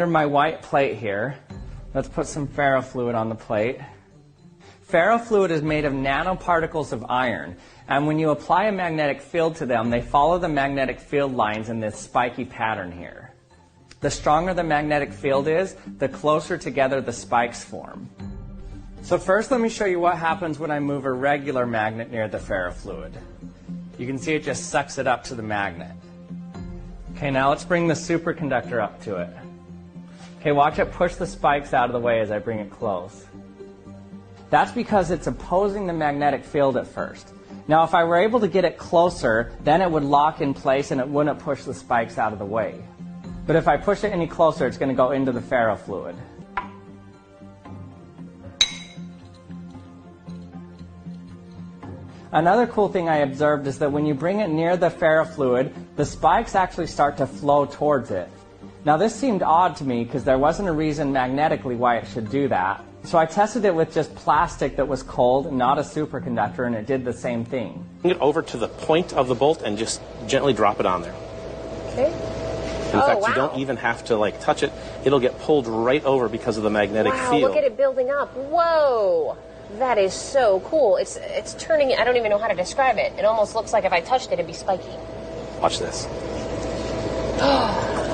Under my white plate here, let's put some ferrofluid on the plate. Ferrofluid is made of nanoparticles of iron, and when you apply a magnetic field to them, they follow the magnetic field lines in this spiky pattern here. The stronger the magnetic field is, the closer together the spikes form. So first let me show you what happens when I move a regular magnet near the ferrofluid. You can see it just sucks it up to the magnet. Okay, now let's bring the superconductor up to it. Okay, watch it push the spikes out of the way as I bring it close. That's because it's opposing the magnetic field at first. Now, if I were able to get it closer, then it would lock in place and it wouldn't push the spikes out of the way. But if I push it any closer, it's going to go into the ferrofluid. Another cool thing I observed is that when you bring it near the ferrofluid, the spikes actually start to flow towards it. Now this seemed odd to me because there wasn't a reason magnetically why it should do that. So I tested it with just plastic that was cold, not a superconductor, and it did the same thing. Bring it over to the point of the bolt and just gently drop it on there. Okay. In fact, you don't even have to touch it. It'll get pulled right over because of the magnetic field. Wow, look at it building up. Whoa. That is so cool. It's turning, I don't even know how to describe it. It almost looks like if I touched it, it'd be spiky. Watch this.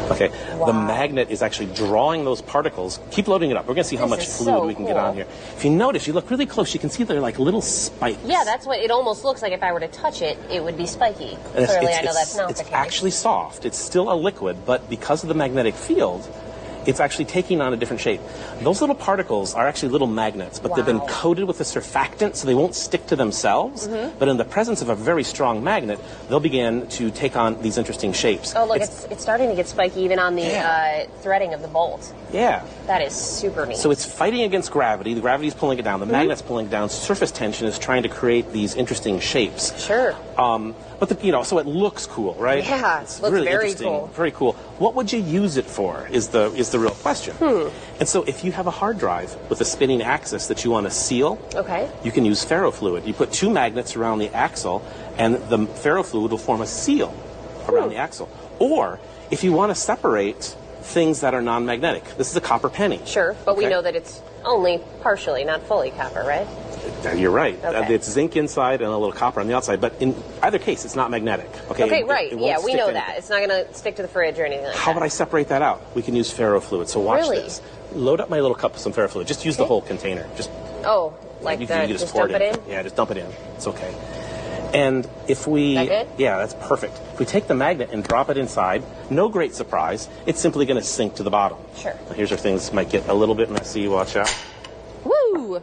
Okay, wow. The magnet is actually drawing those particles. Keep loading it up. We're going to see how much fluid we can get on here. If you notice, you look really close, you can see they're like little spikes. Yeah, that's what it almost looks like. If I were to touch it, it would be spiky. Clearly, I know that's not the case. It's actually soft. It's still a liquid, but because of the magnetic field, it's actually taking on a different shape. Those little particles are actually little magnets, but they've been coated with a surfactant so they won't stick to themselves. But in the presence of a very strong magnet, they'll begin to take on these interesting shapes. Oh, look, it's starting to get spiky even on the threading of the bolt. Yeah. That is super neat. So it's fighting against gravity. The gravity is pulling it down. The magnet's pulling it down. Surface tension is trying to create these interesting shapes. Sure. But so it looks cool, right? Yeah, it's looks really very interesting, cool. Very cool. What would you use it for? Is the real question. And so if you have a hard drive with a spinning axis that you want to seal, you can use ferrofluid. You put two magnets around the axle, and the ferrofluid will form a seal around the axle. Or if you want to separate things that are non-magnetic, this is a copper penny. Sure, but we know that it's only partially, not fully copper, right? You're right. It's zinc inside and a little copper on the outside, but in either case, it's not magnetic. Okay, right. Yeah, we know that. It's not going to stick to the fridge or anything like that. How would I separate that out? We can use ferrofluid. So watch this. Load up my little cup with some ferrofluid. Just use the whole container. Just you just dump it in? Yeah, just dump it in. It's okay. And if we... That good? Yeah, that's perfect. If we take the magnet and drop it inside, no great surprise, it's simply going to sink to the bottom. Sure. Now, here's where things might get a little bit messy. Watch out. Woo!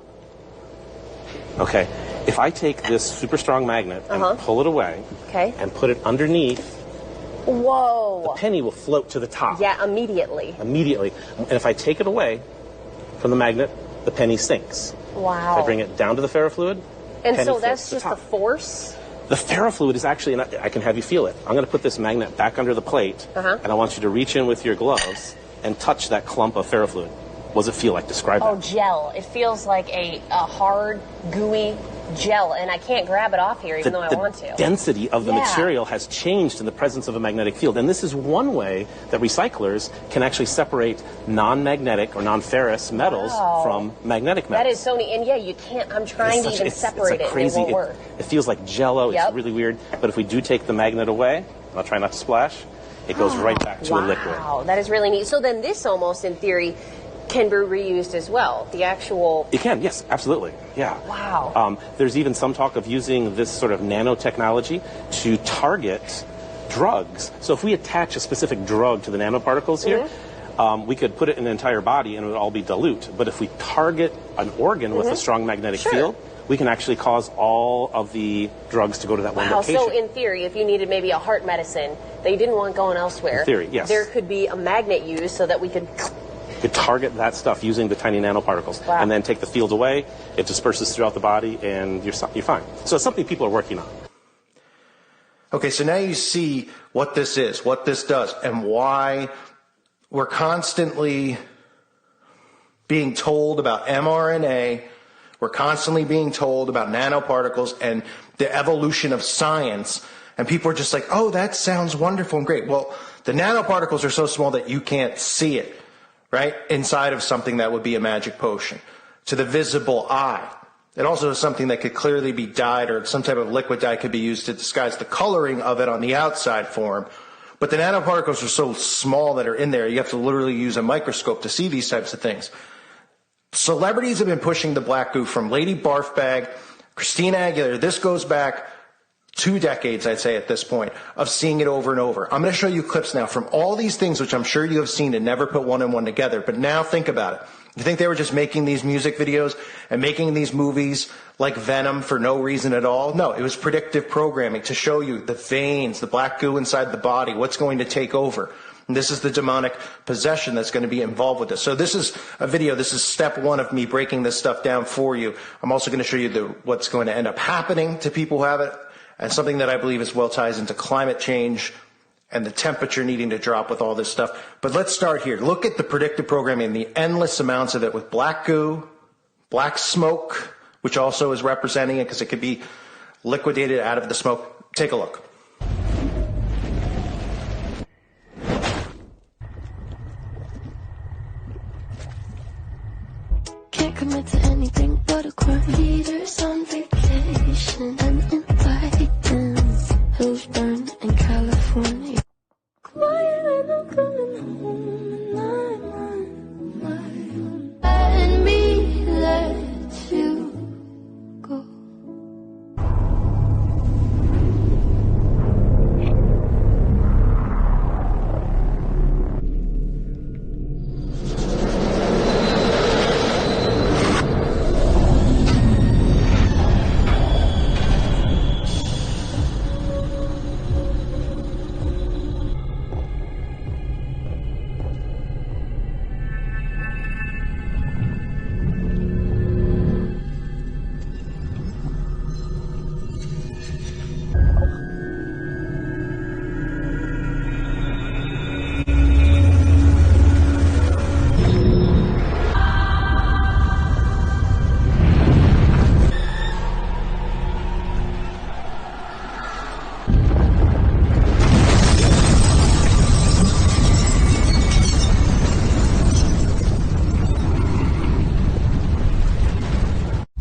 Okay, if I take this super strong magnet and pull it away and put it underneath, whoa, the penny will float to the top. Yeah, immediately. Immediately. And if I take it away from the magnet, the penny sinks. Wow. If I bring it down to the ferrofluid, and so that's just the force? The ferrofluid is actually, and I can have you feel it. I'm going to put this magnet back under the plate, and I want you to reach in with your gloves and touch that clump of ferrofluid. What does it feel like? Describe that. Oh, gel. It feels like a hard, gooey gel, and I can't grab it off here even though I want to. The density of the material has changed in the presence of a magnetic field, and this is one way that recyclers can actually separate non-magnetic or non-ferrous metals from magnetic metals. That is so neat, and yeah, you can't, I'm trying to even separate it, and it won't work. It feels like Jell-O, it's really weird, but if we do take the magnet away, I'll try not to splash, it goes right back to a liquid. Wow, that is really neat. So then this almost, in theory, can be reused as well. The actual... It can, yes, absolutely. Yeah. Wow. There's even some talk of using this sort of nanotechnology to target drugs. So if we attach a specific drug to the nanoparticles here, we could put it in an entire body and it would all be dilute. But if we target an organ with a strong magnetic field, we can actually cause all of the drugs to go to that one location. So in theory, if you needed maybe a heart medicine that you didn't want going elsewhere, in theory, yes, there could be a magnet used so that we could target that stuff using the tiny nanoparticles, and then take the field away. It disperses throughout the body, and you're fine. So it's something people are working on. Okay, so now you see what this is, what this does, and why we're constantly being told about mRNA. We're constantly being told about nanoparticles and the evolution of science. And people are just like, oh, that sounds wonderful and great. Well, the nanoparticles are so small that you can't see it. right, inside of something that would be a magic potion, to the visible eye. It also is something that could clearly be dyed, or some type of liquid dye could be used to disguise the coloring of it on the outside form. But the nanoparticles are so small that are in there, you have to literally use a microscope to see these types of things. Celebrities have been pushing the black goo from Lady Barfbag, Christina Aguilera. This goes back 2 decades, I'd say, at this point, of seeing it over and over. I'm going to show you clips now from all these things, which I'm sure you have seen and never put one and one together. But now think about it. You think they were just making these music videos and making these movies like Venom for no reason at all? No, it was predictive programming to show you the veins, the black goo inside the body, what's going to take over. And this is the demonic possession that's going to be involved with this. So this is a video. This is step 1 of me breaking this stuff down for you. I'm also going to show you what's going to end up happening to people who have it, and something that I believe as well ties into climate change and the temperature needing to drop with all this stuff. But let's start here. Look at the predictive programming and the endless amounts of it with black goo, black smoke, which also is representing it because it could be liquidated out of the smoke. Take a look. Can't commit to anything but a quirk. Leaders on vacation and invite them. Hills burn in California. Quiet and I'm coming home and I'm let me let you go.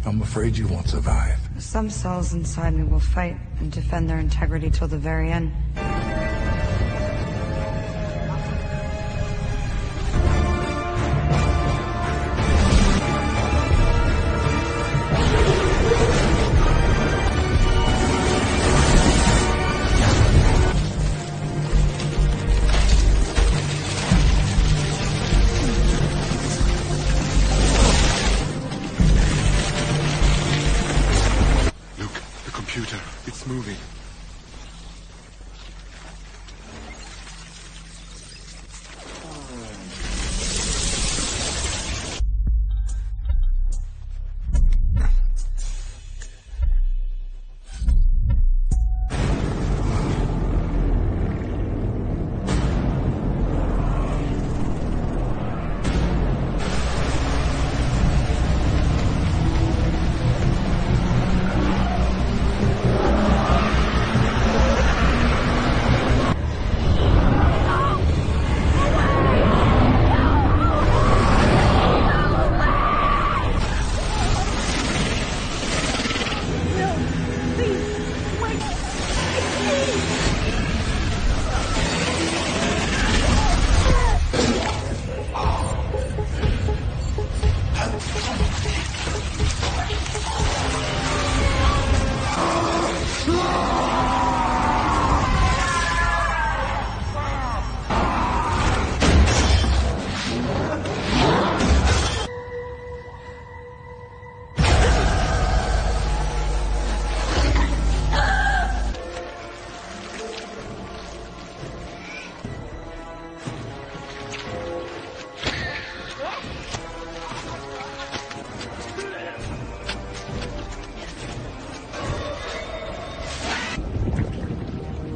I'm afraid you won't survive. Some cells inside me will fight and defend their integrity till the very end. It's moving.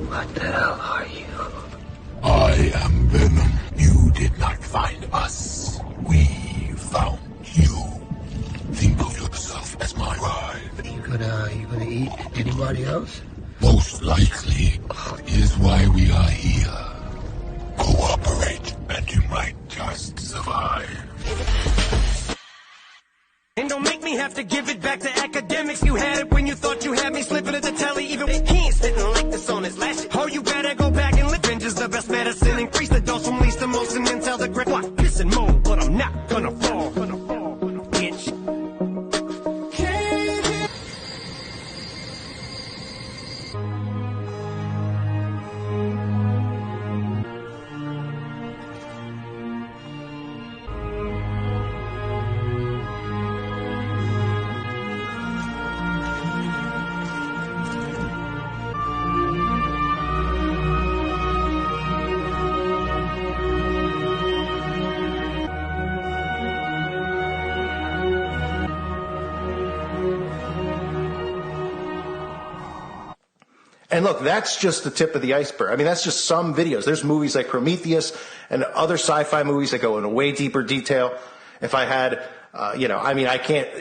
What the hell are you? I am Venom. You did not find us. We found you. Think of yourself as my bride. You gonna eat anybody else? Most likely. Is why we are here. Cooperate, and you might just survive. have to give it back to academics. You had it when you thought you had me slipping at the telly. Even he ain't sitting like this on his last. Oh, you better go back and live. Revenge is the best medicine. Increase the dose from least to most and then tell the grip. What? Piss and moan, but I'm not gonna fall. Bitch. And look, that's just the tip of the iceberg. I mean, that's just some videos. There's movies like Prometheus and other sci-fi movies that go into way deeper detail. If I had, I can't,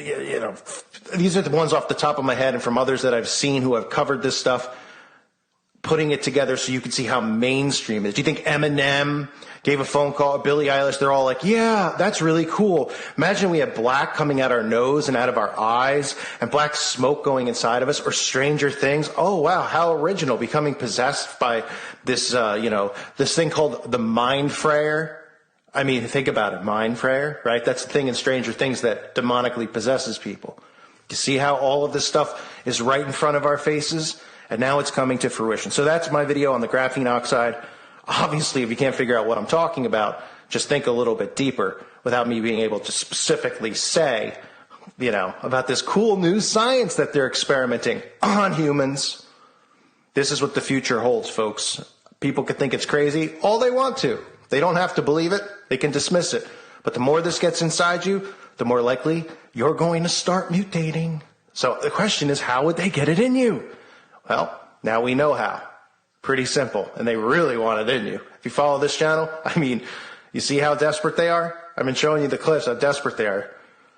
these are the ones off the top of my head and from others that I've seen who have covered this stuff, putting it together so you can see how mainstream it is. Do you think Eminem gave a phone call, Billie Eilish, they're all like, yeah, that's really cool. Imagine we had black coming out our nose and out of our eyes and black smoke going inside of us, or Stranger Things. Oh, wow, how original, becoming possessed by this, this thing called the Mind Frayer. I mean, think about it, Mind Frayer, right? That's the thing in Stranger Things that demonically possesses people. You see how all of this stuff is right in front of our faces? And now it's coming to fruition. So that's my video on the graphene oxide. Obviously, if you can't figure out what I'm talking about, just think a little bit deeper without me being able to specifically say, about this cool new science that they're experimenting on humans. This is what the future holds, folks. People could think it's crazy all they want to. They don't have to believe it. They can dismiss it. But the more this gets inside you, the more likely you're going to start mutating. So the question is, how would they get it in you? Well, now we know how. Pretty simple. And they really want it in you. If you follow this channel, you see how desperate they are? I've been showing you the clips how desperate they are.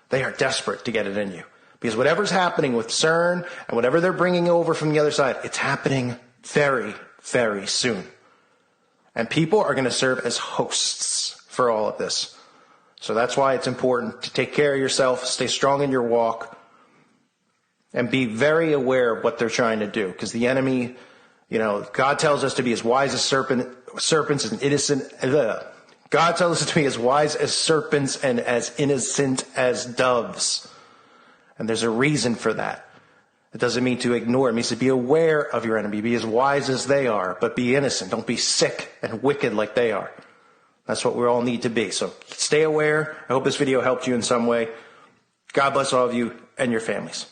They are desperate to get it in you. Because whatever's happening with CERN and whatever they're bringing over from the other side, it's happening very, very soon. And people are going to serve as hosts for all of this. So that's why it's important to take care of yourself, stay strong in your walk, and be very aware of what they're trying to do. Because the enemy, God tells us to be as wise as serpents and innocent. God tells us to be as wise as serpents and as innocent as doves. And there's a reason for that. It doesn't mean to ignore. It means to be aware of your enemy. Be as wise as they are, but be innocent. Don't be sick and wicked like they are. That's what we all need to be. So stay aware. I hope this video helped you in some way. God bless all of you and your families.